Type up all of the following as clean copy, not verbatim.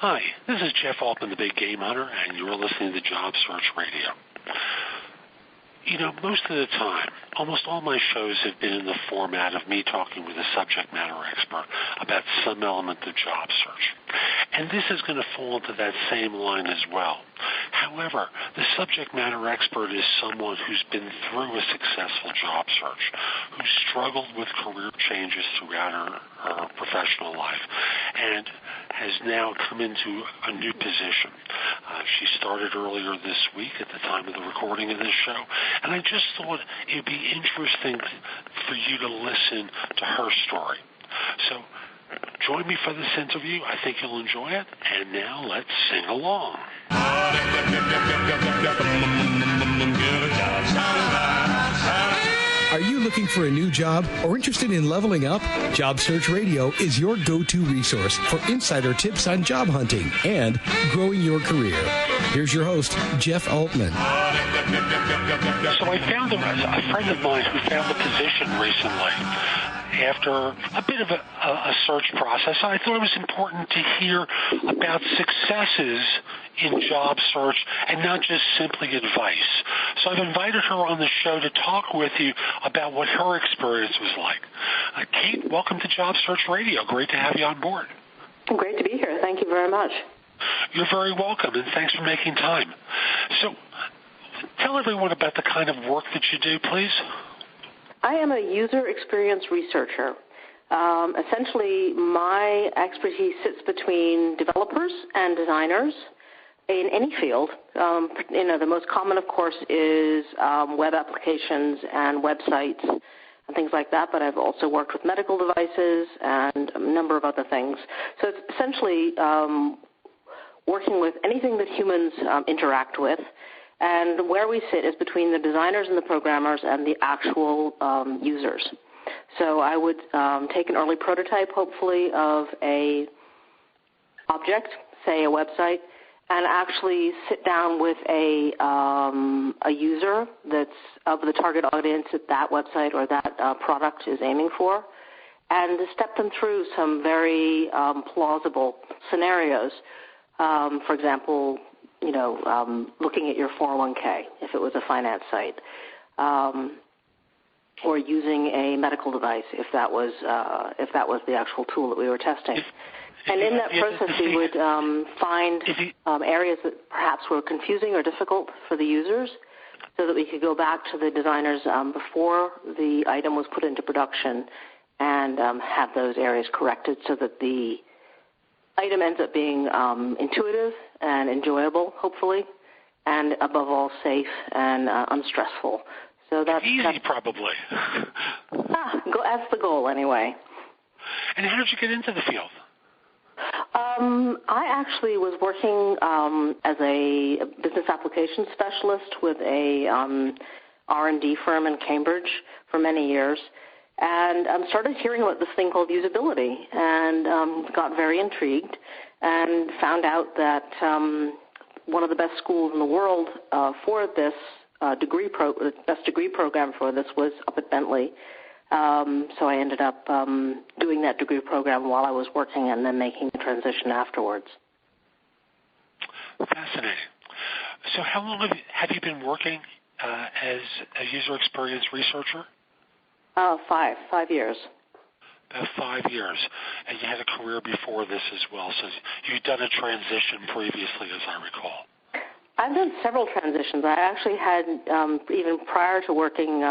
Hi, this is Jeff Altman, the Big Game Hunter, and you're listening to Job Search Radio. You know, most of the time, almost all my shows have been in the format of me talking with a subject matter expert about some element of job search. And this is going to fall into that same line as well. However, the subject matter expert is someone who's been through a successful job search, who struggled with career changes throughout her professional life, and has now come into a new position. She started earlier this week at the time of the recording of this show, and I just thought it would be interesting for you to listen to her story. So join me for this interview. I think you'll enjoy it. And now let's sing along. Are you looking for a new job or interested in leveling up? Job Search Radio is your go-to resource for insider tips on job hunting and growing your career. Here's your host, Jeff Altman. So I found a friend of mine who found a position recently after a bit of a search process. I thought it was important to hear about successes in job search and not just simply advice. So I've invited her on the show to talk with you about what her experience was like. Kate, welcome to Job Search Radio. Great to have you on board. Great to be here. Thank you very much. You're very welcome, and thanks for making time. So tell everyone about the kind of work that you do, please. I am a user experience researcher. Essentially, my expertise sits between developers and designers in any field. The most common, of course, is web applications and websites and things like that, but I've also worked with medical devices and a number of other things. So it's essentially working with anything that humans interact with. And where we sit is between the designers and the programmers and the actual users. So I would take an early prototype, hopefully, of a object, say a website, and actually sit down with a user that's of the target audience that that website or that product is aiming for, and to step them through some very plausible scenarios. For example, looking at your 401k, if it was a finance site, or using a medical device, if that was the actual tool that we were testing. And in that process, we would find areas that perhaps were confusing or difficult for the users, so that we could go back to the designers before the item was put into production and have those areas corrected so that the item ends up being intuitive and enjoyable, hopefully, and above all, safe and unstressful. So that's easy, probably. That's the goal, anyway. And how did you get into the field? I actually was working as a business application specialist with a R&D firm in Cambridge for many years, and started hearing about this thing called usability, and got very intrigued and found out that one of the best schools in the world for this best degree program for this was up at Bentley. So I ended up doing that degree program while I was working and then making the transition afterwards. Fascinating. So how long have you been working as a user experience researcher? 5 years. About 5 years. And you had a career before this as well, so you'd done a transition previously, as I recall. I've done several transitions. I actually had, even prior to working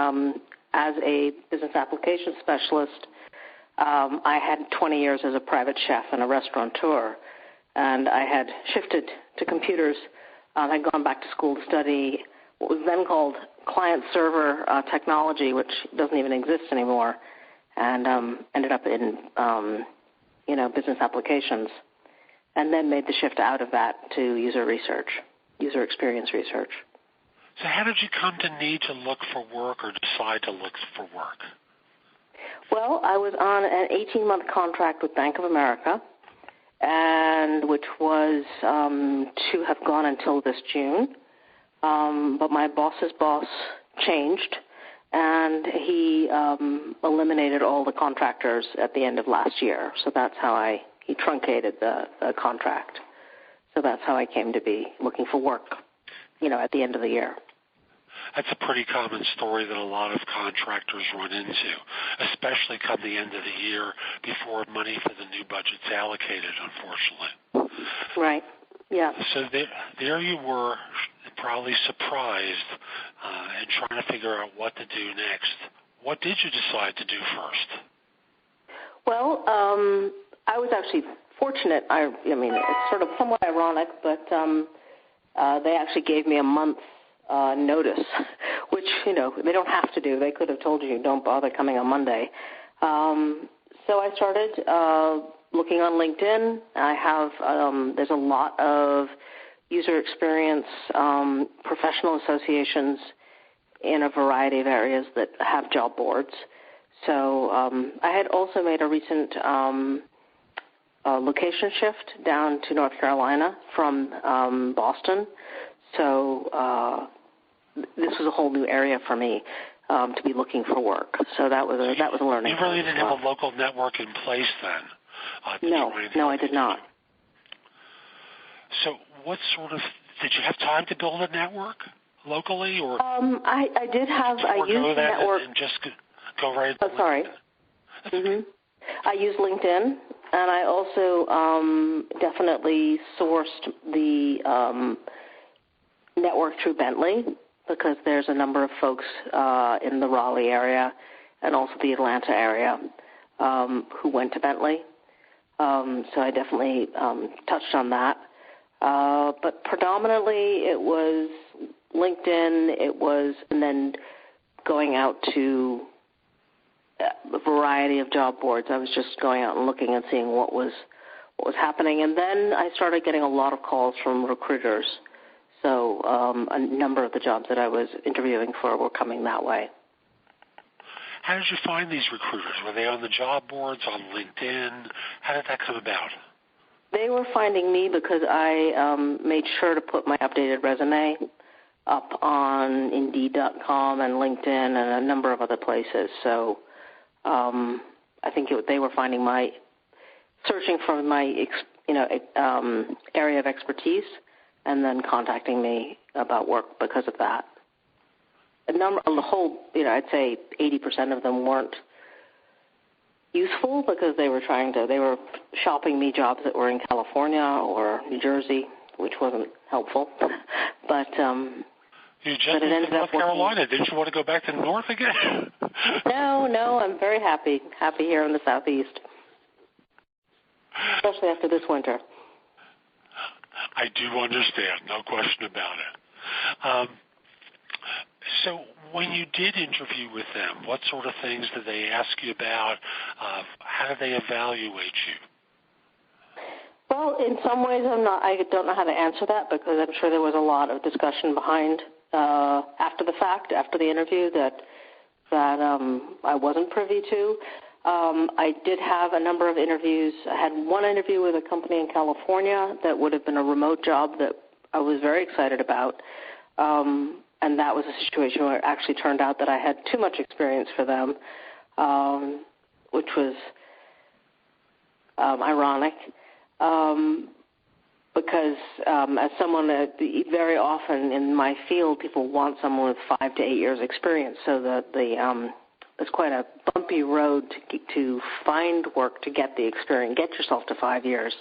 as a business application specialist, I had 20 years as a private chef and a restaurateur, and I had shifted to computers. I'd gone back to school to study what was then called client-server technology, which doesn't even exist anymore, and ended up in, business applications, and then made the shift out of that to user experience research. So how did you come to need to look for work or decide to look for work? Well, I was on an 18-month contract with Bank of America, and which was to have gone until this June. But my boss's boss changed, and he eliminated all the contractors at the end of last year. So that's how he truncated the contract. So that's how I came to be looking for work, at the end of the year. That's a pretty common story that a lot of contractors run into, especially come the end of the year before money for the new budget's allocated, unfortunately. Right, yeah. So there you were, probably surprised and trying to figure out what to do next. What did you decide to do first? Well, I was actually fortunate. I mean, it's sort of somewhat ironic, but they actually gave me a month notice, which, they don't have to do. They could have told you, don't bother coming on Monday. So I started looking on LinkedIn. I have, there's a lot of user experience professional associations in a variety of areas that have job boards. So I had also made a recent location shift down to North Carolina from Boston. So this was a whole new area for me to be looking for work. So that was a learning. You really didn't have a local network in place then? No, I did not. So what sort of, did you have time to build a network locally? Or I did have, I used the network. And just go right Oh, sorry. Mm-hmm. I used LinkedIn, and I also definitely sourced the network through Bentley, because there's a number of folks in the Raleigh area and also the Atlanta area who went to Bentley. So I definitely touched on that. But predominantly it was LinkedIn, and then going out to a variety of job boards. I was just going out and looking and seeing what was happening. And then I started getting a lot of calls from recruiters. So a number of the jobs that I was interviewing for were coming that way. How did you find these recruiters? Were they on the job boards, on LinkedIn? How did that come about? They were finding me because I made sure to put my updated resume up on Indeed.com and LinkedIn and a number of other places. So I think they were finding searching for my area of expertise, and then contacting me about work because of that. I'd say 80% of them weren't useful because they were shopping me jobs that were in California or New Jersey, which wasn't helpful. But you just moved to North Carolina. Didn't you want to go back to the north again? No, I'm very happy here in the Southeast, especially after this winter. I do understand, no question about it. So when you did interview with them, what sort of things did they ask you about? How did they evaluate you? Well, in some ways I don't know how to answer that, because I'm sure there was a lot of discussion behind after the fact, after the interview, that I wasn't privy to. I did have a number of interviews. I had one interview with a company in California that would have been a remote job that I was very excited about. And that was a situation where it actually turned out that I had too much experience for them, which was ironic. Because as someone, very often in my field, people want someone with 5 to 8 years experience, so that it's quite a bumpy road to find work to get the experience, get yourself to 5 years,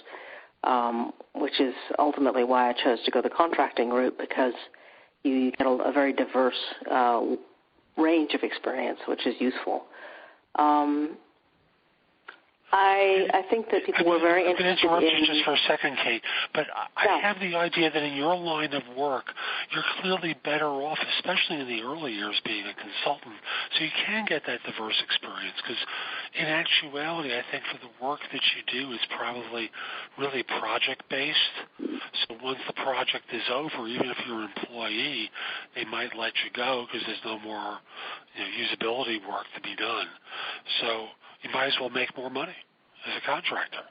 which is ultimately why I chose to go the contracting route, because you get a very diverse range of experience, which is useful. I think that people were very interested in... I'm going to interrupt you just for a second, Kate, but I have the idea that in your line of work, you're clearly better off, especially in the early years, being a consultant, so you can get that diverse experience, because in actuality, I think for the work that you do, it's probably really project-based. So once the project is over, even if you're an employee, they might let you go because there's no more usability work to be done. So you might as well make more money as a contractor.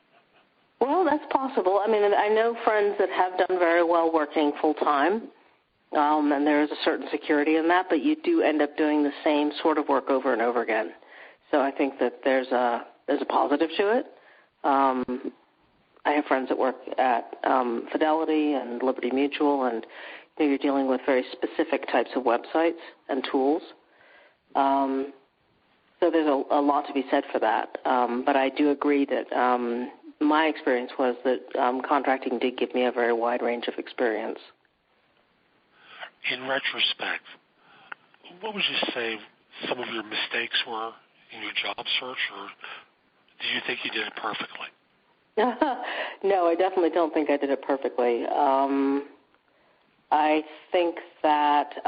Well, that's possible. I mean, I know friends that have done very well working full-time, and there is a certain security in that, but you do end up doing the same sort of work over and over again. So I think that there's a positive to it. I have friends that work at Fidelity and Liberty Mutual, and you're dealing with very specific types of websites and tools. So there's a lot to be said for that. But I do agree that my experience was that contracting did give me a very wide range of experience. In retrospect, what would you say some of your mistakes were in your job search, or do you think you did it perfectly? No, I definitely don't think I did it perfectly. I think that,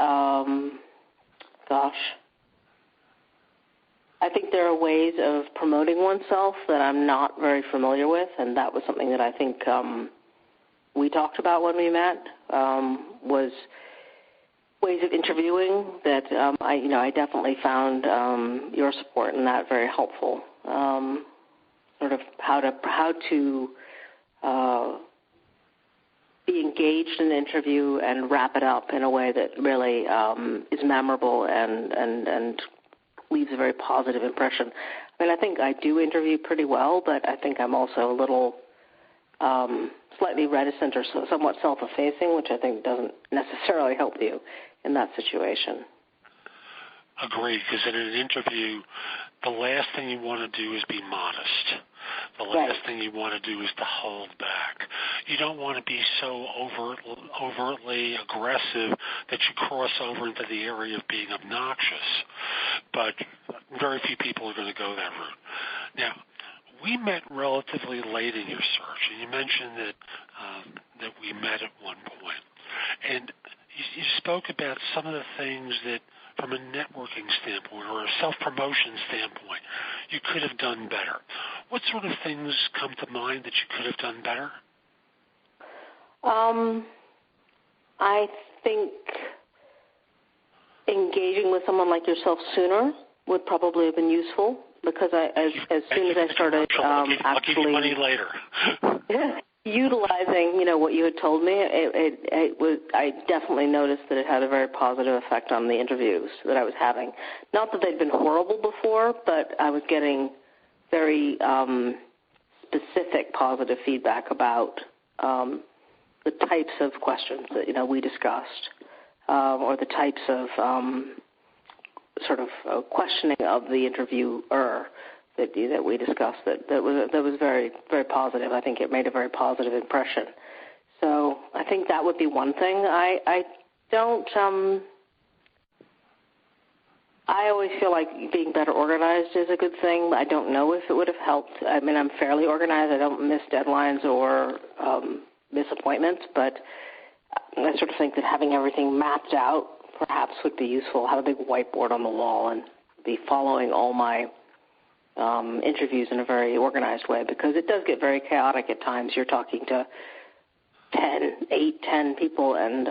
I think there are ways of promoting oneself that I'm not very familiar with, and that was something that I think we talked about when we met, was ways of interviewing that I definitely found your support in that very helpful. Sort of how to be engaged in an interview and wrap it up in a way that really is memorable and leaves a very positive impression. I mean, I think I do interview pretty well, but I think I'm also a little slightly reticent or somewhat self-effacing, which I think doesn't necessarily help you in that situation. Agreed, because in an interview, the last thing you want to do is be modest. The last thing you want to do is to hold back. You don't want to be so overtly aggressive that you cross over into the area of being obnoxious. But very few people are going to go that route. Now, we met relatively late in your search, and you mentioned that we met at one point. And you spoke about some of the things that, from a networking standpoint or a self-promotion standpoint, you could have done better. What sort of things come to mind that you could have done better? I think engaging with someone like yourself sooner would probably have been useful, because as soon as I started I'll give you money later. utilizing, what you had told me, I definitely noticed that it had a very positive effect on the interviews that I was having. Not that they'd been horrible before, but I was getting very specific positive feedback about the types of questions that we discussed, or the types of sort of questioning of the interviewer that we discussed. That was very, very positive. I think it made a very positive impression. So I think that would be one thing. I don't. I always feel like being better organized is a good thing. I don't know if it would have helped. I mean, I'm fairly organized. I don't miss deadlines or miss appointments, but I sort of think that having everything mapped out perhaps would be useful. Have a big whiteboard on the wall and be following all my interviews in a very organized way, because it does get very chaotic at times. You're talking to 10 people, and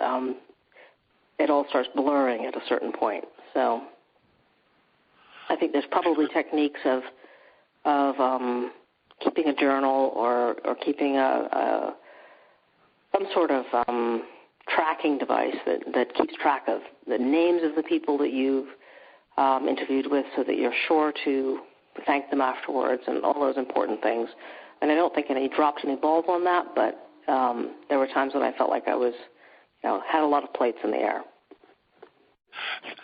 it all starts blurring at a certain point. So I think there's probably techniques of keeping a journal or keeping some sort of tracking device that keeps track of the names of the people that you've interviewed with, so that you're sure to thank them afterwards and all those important things. And I don't think I dropped any balls on that, but there were times when I felt like I was, had a lot of plates in the air.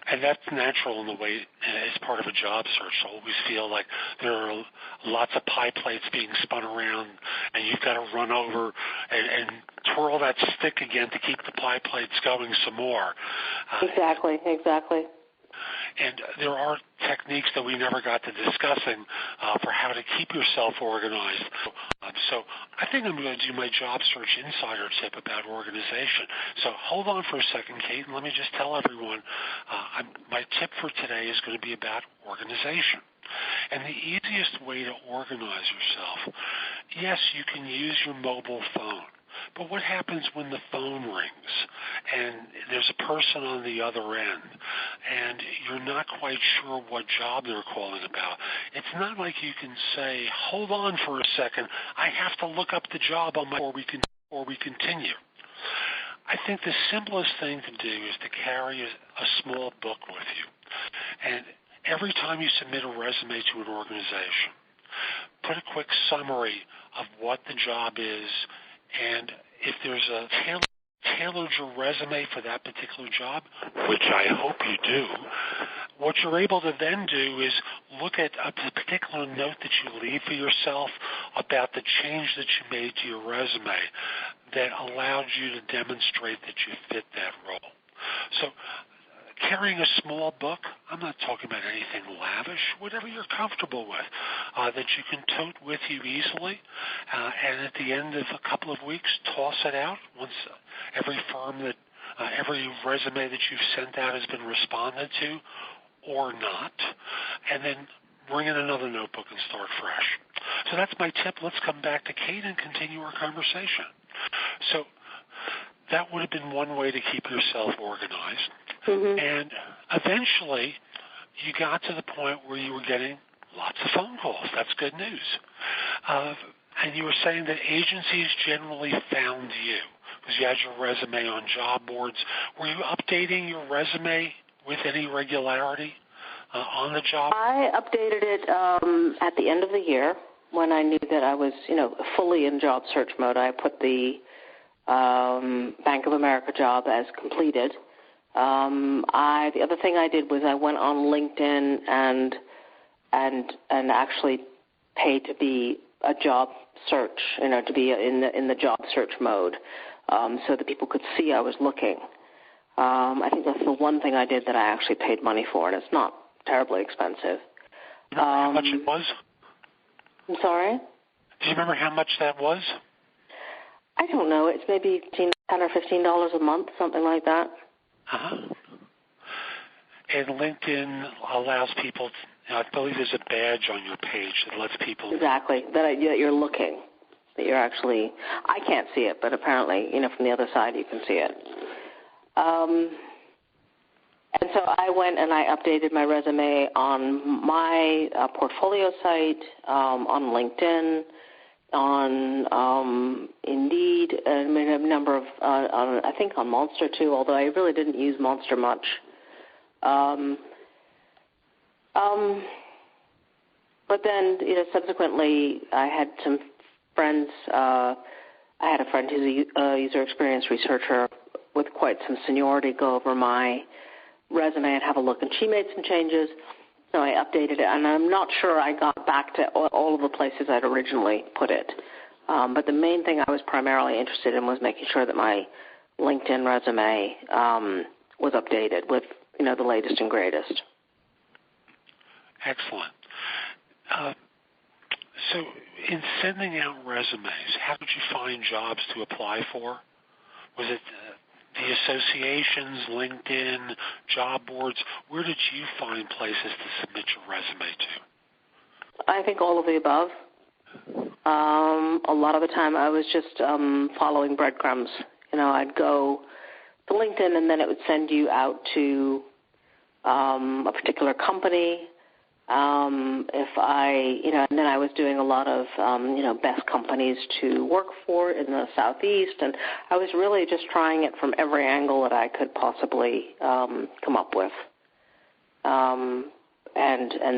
And that's natural in the way, as part of a job search. So I always feel like there are lots of pie plates being spun around, and you've got to run over and twirl that stick again to keep the pie plates going some more. Exactly. And there are techniques that we never got to discussing for how to keep yourself organized. So I think I'm going to do my job search insider tip about organization. So hold on for a second, Kate, and let me just tell everyone my tip for today is going to be about organization. And the easiest way to organize yourself, yes, you can use your mobile phone. But what happens when the phone rings and there's a person on the other end and you're not quite sure what job they're calling about? It's not like you can say, hold on for a second, I have to look up the job on my before we continue. I think the simplest thing to do is to carry a small book with you. And every time you submit a resume to an organization, put a quick summary of what the job is, and if there's a tailored your resume for that particular job, which I hope you do, what you're able to then do is look at a particular note that you leave for yourself about the change that you made to your resume that allowed you to demonstrate that you fit that role. So carrying a small book, I'm not talking about anything lavish, whatever you're comfortable with, that you can tote with you easily, and at the end of a couple of weeks, toss it out once every resume that you've sent out has been responded to or not, and then bring in another notebook and start fresh. So that's my tip. Let's come back to Kate and continue our conversation. So that would have been one way to keep yourself organized. Mm-hmm. And eventually, you got to the point where you were getting lots of phone calls. That's good news. And you were saying that agencies generally found you because you had your resume on job boards. Were you updating your resume with any regularity on the job? I updated it at the end of the year when I knew that I was, fully in job search mode. I put the Bank of America job as completed. The other thing I did was I went on LinkedIn and actually paid to be a job search, to be in the job search mode, so that people could see I was looking. I think that's the one thing I did that I actually paid money for, and it's not terribly expensive. You remember how much it was? I'm sorry? Do you remember how much that was? I don't know. It's maybe $10 or $15 a month, something like that. Uh-huh. And LinkedIn allows people, I believe there's a badge on your page that lets people... Exactly, that you're looking, that you're actually... I can't see it, but apparently, from the other side you can see it. And so I went and I updated my resume on my portfolio site, on LinkedIn, on Indeed, and a number of, I think on Monster too, although I really didn't use Monster much. But then, subsequently I had some friends, I had a friend who's a user experience researcher with quite some seniority go over my resume and have a look, and she made some changes. So I updated it, and I'm not sure I got back to all of the places I'd originally put it. But the main thing I was primarily interested in was making sure that my LinkedIn resume was updated with, the latest and greatest. Excellent. So in sending out resumes, how did you find jobs to apply for? Was it the associations, LinkedIn, job boards? Where did you find places to submit your resume to? I think all of the above. A lot of the time I was just following breadcrumbs. I'd go to LinkedIn and then it would send you out to a particular company. And then I was doing a lot of, best companies to work for in the Southeast, and I was really just trying it from every angle that I could possibly come up with. And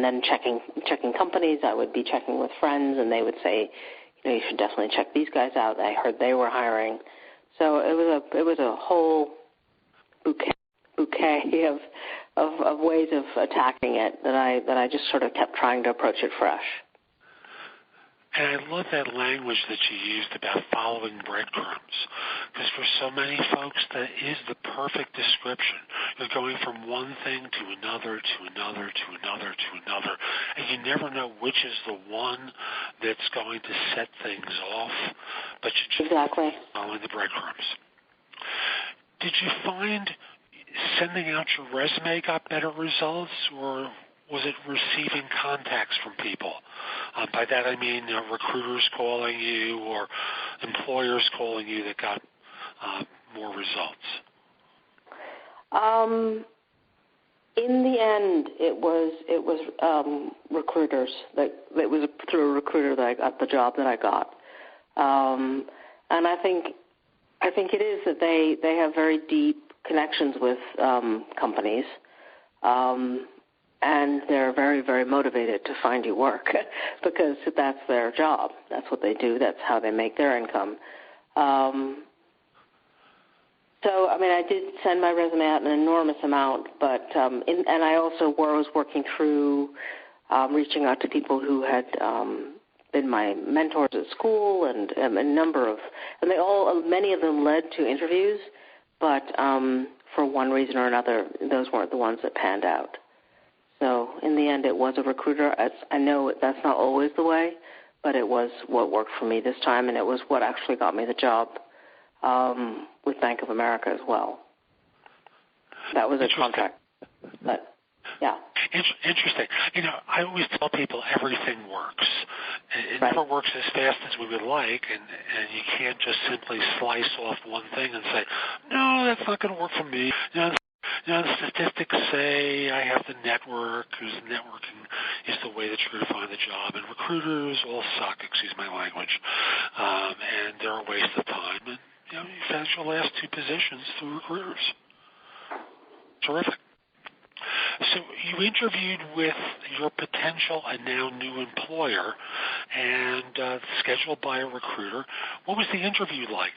then checking companies. I would be checking with friends, and they would say, you should definitely check these guys out. I heard they were hiring. So it was a whole bouquet of ways of attacking it that I just sort of kept trying to approach it fresh. And I love that language that you used about following breadcrumbs, because for so many folks that is the perfect description. You're going from one thing to another, to another, to another, to another, and you never know which is the one that's going to set things off, but you just exactly following the breadcrumbs. Did you find sending out your resume got better results, or was it receiving contacts from people? By that I mean recruiters calling you or employers calling you that got more results. In the end, it was recruiters. It was through a recruiter that I got the job that I got, and I think it is that they have very deep connections with companies. and they're very, very motivated to find you work because that's their job. That's what they do. That's how they make their income. So, I mean, I did send my resume out an enormous amount, but and I also was working through reaching out to people who had been my mentors at school, and a number of, and many of them led to interviews, but for one reason or another, those weren't the ones that panned out. So, in the end, it was a recruiter. I know that's not always the way, but it was what worked for me this time, and it was what actually got me the job with Bank of America as well. That was a contract, but yeah. Interesting. You know, I always tell people everything works. It Right. never works as fast as we would like, and you can't just simply slice off one thing and say, no, that's not going to work for me. You know, the statistics say I have to network, because networking is the way that you're going to find the job, and recruiters all suck, excuse my language, and they're a waste of time. And, you know, you found your last two positions through recruiters. Terrific. So you interviewed with your potential and now new employer and scheduled by a recruiter. What was the interview like?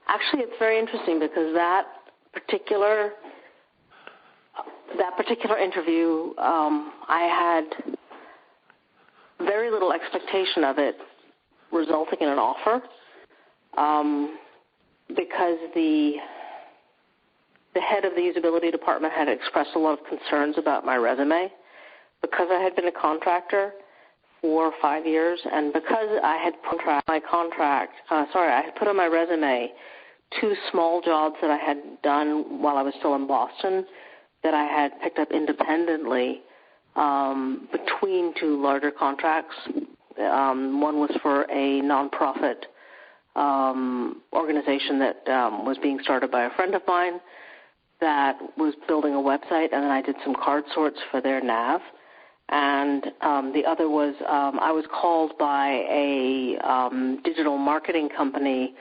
Actually, it's very interesting because that particular interview, I had very little expectation of it resulting in an offer, because the head of the usability department had expressed a lot of concerns about my resume because I had been a contractor for 5 years, and because I had put on my resume 2 small jobs that I had done while I was still in Boston that I had picked up independently between 2 larger contracts. One was for a nonprofit organization that was being started by a friend of mine that was building a website, and then I did some card sorts for their nav. And the other was I was called by a digital marketing company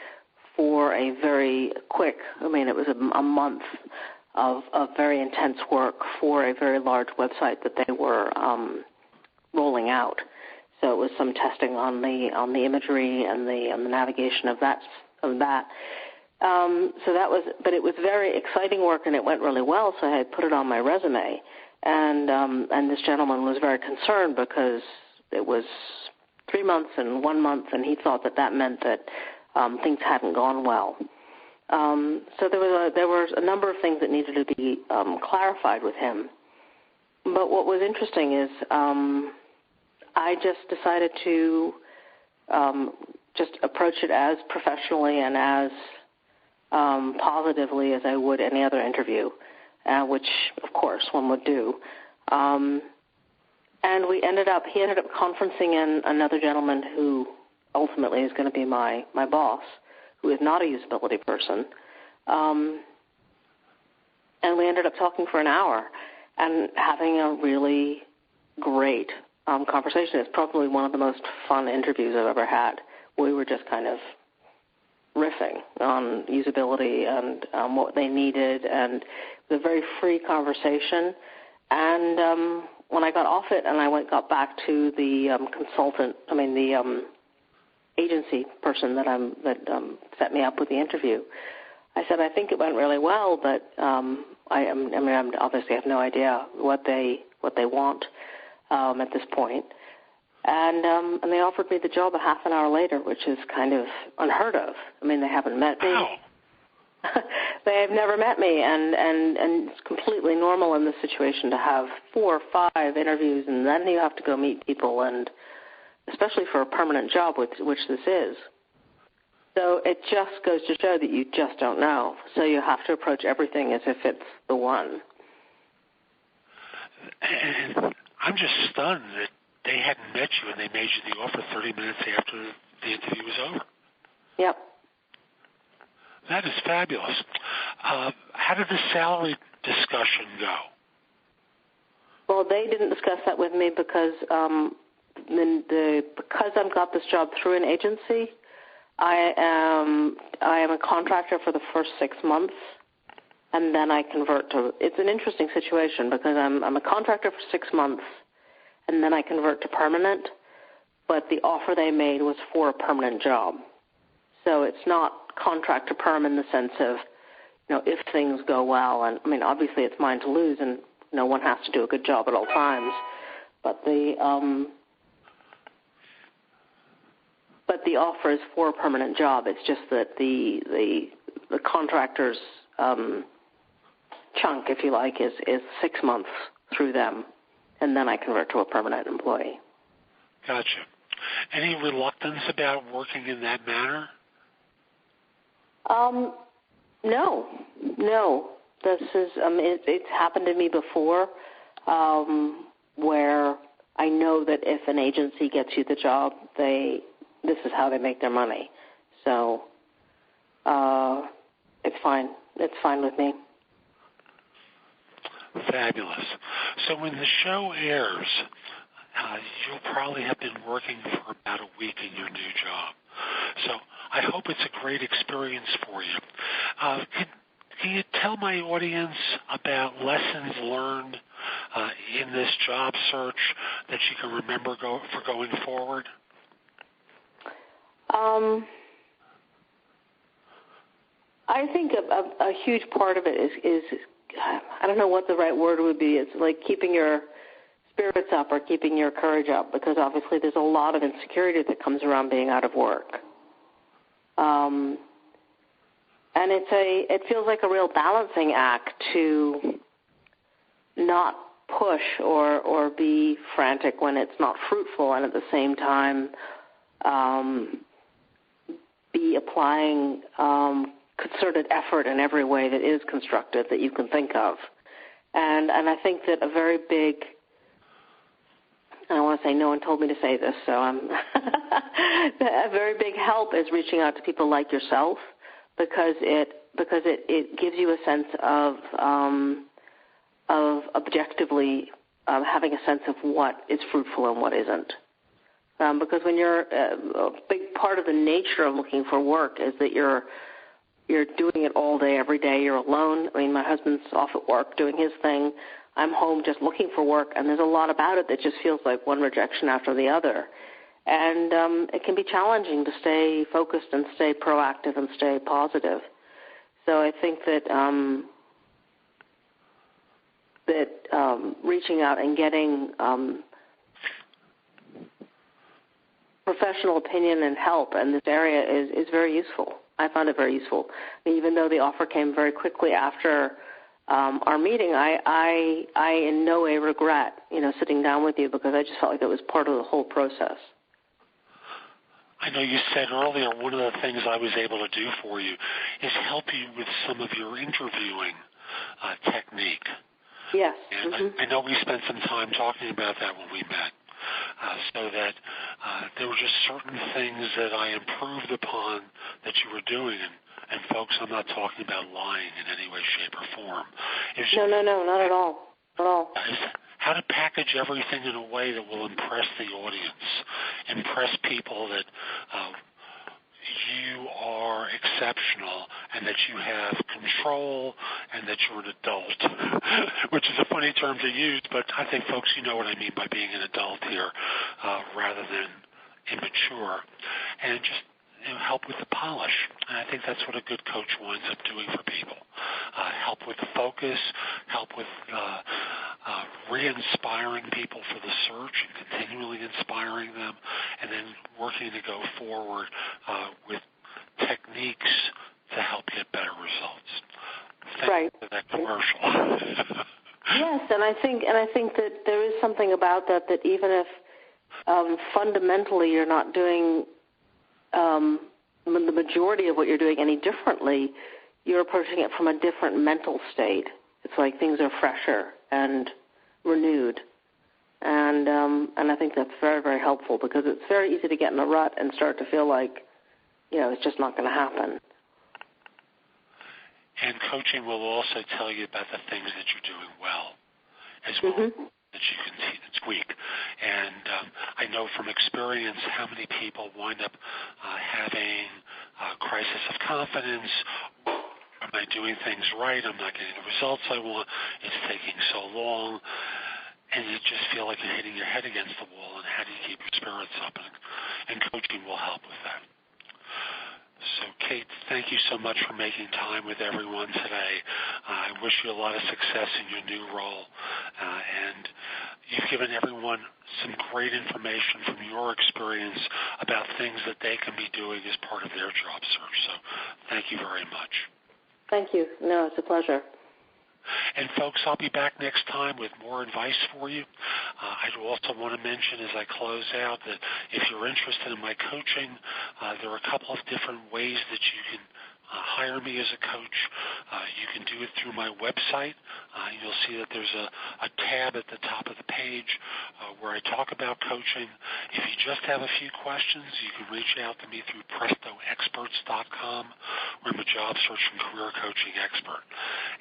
for a very quick, it was a month of very intense work for a very large website that they were rolling out. So it was some testing on the imagery and the navigation of that. So that was, but it was very exciting work, and it went really well. So I had put it on my resume, and this gentleman was very concerned because it was 3 months and 1 month, and he thought that meant that things hadn't gone well. So there were a number of things that needed to be clarified with him. But what was interesting is I just decided to just approach it as professionally and as positively as I would any other interview, which, of course, one would do. And he ended up conferencing in another gentleman who ultimately is going to be my boss, who is not a usability person. And we ended up talking for an hour and having a really great conversation. It's probably one of the most fun interviews I've ever had. We were just kind of riffing on usability and what they needed, and it was a very free conversation. And when I got off it and I got back to the the agency person that set me up with the interview, I said, I think it went really well, but I obviously have no idea what they want at this point. And they offered me the job a half an hour later, which is kind of unheard of. They haven't met me. Wow. They have never met me, and it's completely normal in this situation to have 4 or 5 interviews, and then you have to go meet people, and especially for a permanent job, which this is. So it just goes to show that you just don't know. So you have to approach everything as if it's the one. And I'm just stunned that they hadn't met you and they made you the offer 30 minutes after the interview was over. Yep. That is fabulous. How did the salary discussion go? Well, they didn't discuss that with me because because I've got this job through an agency, I am a contractor for the first 6 months, and then I convert to. It's an interesting situation because I'm a contractor for 6 months, and then I convert to permanent. But the offer they made was for a permanent job, so it's not contract to perm in the sense of, if things go well. And I mean, obviously, it's mine to lose, and one has to do a good job at all times. But the offer is for a permanent job. It's just that the contractor's chunk, if you like, is 6 months through them, and then I convert to a permanent employee. Gotcha. Any reluctance about working in that manner? No. This is it's happened to me before, where I know that if an agency gets you the job, this is how they make their money. So it's fine. It's fine with me. Fabulous. So when the show airs, you'll probably have been working for about a week in your new job. So I hope it's a great experience for you. Can you tell my audience about lessons learned in this job search that you can remember for going forward? I think a huge part of it is I don't know what the right word would be. It's like keeping your spirits up or keeping your courage up, because obviously there's a lot of insecurity that comes around being out of work. And it feels like a real balancing act to not push or be frantic when it's not fruitful, and at the same time be applying concerted effort in every way that is constructive that you can think of. And I think that a very big, I don't want to say no one told me to say this, so a very big help is reaching out to people like yourself, because it gives you a sense of objectively having a sense of what is fruitful and what isn't. Because when you're a big part of the nature of looking for work is that you're doing it all day, every day. You're alone. I mean, my husband's off at work doing his thing. I'm home just looking for work, and there's a lot about it that just feels like one rejection after the other. And it can be challenging to stay focused and stay proactive and stay positive. So I think that reaching out and getting professional opinion and help in this area is very useful. I found it very useful. I mean, even though the offer came very quickly after our meeting, I in no way regret, sitting down with you, because I just felt like it was part of the whole process. I know you said earlier one of the things I was able to do for you is help you with some of your interviewing technique. Yes. And I know we spent some time talking about that when we met, so that there were just certain things that I improved upon that you were doing. And folks, I'm not talking about lying in any way, shape, or form. No, not at all. Not at all. How to package everything in a way that will impress the audience, impress people that you are exceptional and that you have control and that you're an adult, which is a funny term to use, but I think, folks, you know what I mean by being an adult here rather than immature. And just help with the polish. And I think that's what a good coach winds up doing for people. Help with the focus, help with re-inspiring people for the search and continually inspiring them, and then working to go forward with techniques to help get better results. Thank you for that commercial. Yes, and I think that there is something about that even if fundamentally you're not doing the majority of what you're doing any differently, you're approaching it from a different mental state. It's like things are fresher and renewed. And I think that's very, very helpful, because it's very easy to get in a rut and start to feel like, it's just not going to happen. And coaching will also tell you about the things that you're doing well as well, that you can tweak. And I know from experience how many people wind up having a crisis of confidence, Am I doing things right? I'm not getting the results I want. It's taking so long. And you just feel like you're hitting your head against the wall, and how do you keep your spirits up? And coaching will help with that. So, Kate, thank you so much for making time with everyone today. I wish you a lot of success in your new role. And you've given everyone some great information from your experience about things that they can be doing as part of their job search. So thank you very much. Thank you. No, it's a pleasure. And, folks, I'll be back next time with more advice for you. I also want to mention as I close out that if you're interested in my coaching, there are a couple of different ways that you can hire me as a coach. You can do it through my website. You'll see that there's a tab at the top of the page where I talk about coaching. If you just have a few questions, you can reach out to me through prestoexperts.com, where I'm a job search and career coaching expert.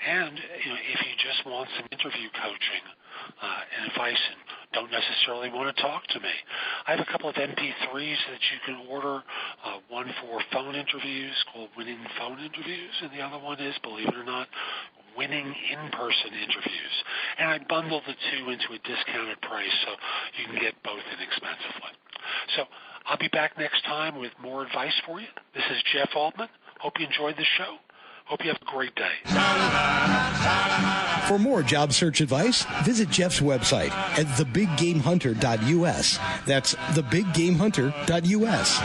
And if you just want some interview coaching and advice and don't necessarily want to talk to me, I have a couple of MP3s that you can order, one for phone interviews called Winning Phone Interviews, and the other one is, believe it or not, Winning In-Person Interviews. And I bundle the two into a discounted price so you can get both inexpensively. So I'll be back next time with more advice for you. This is Jeff Altman. Hope you enjoyed the show. Hope you have a great day. For more job search advice, visit Jeff's website at thebiggamehunter.us. That's thebiggamehunter.us.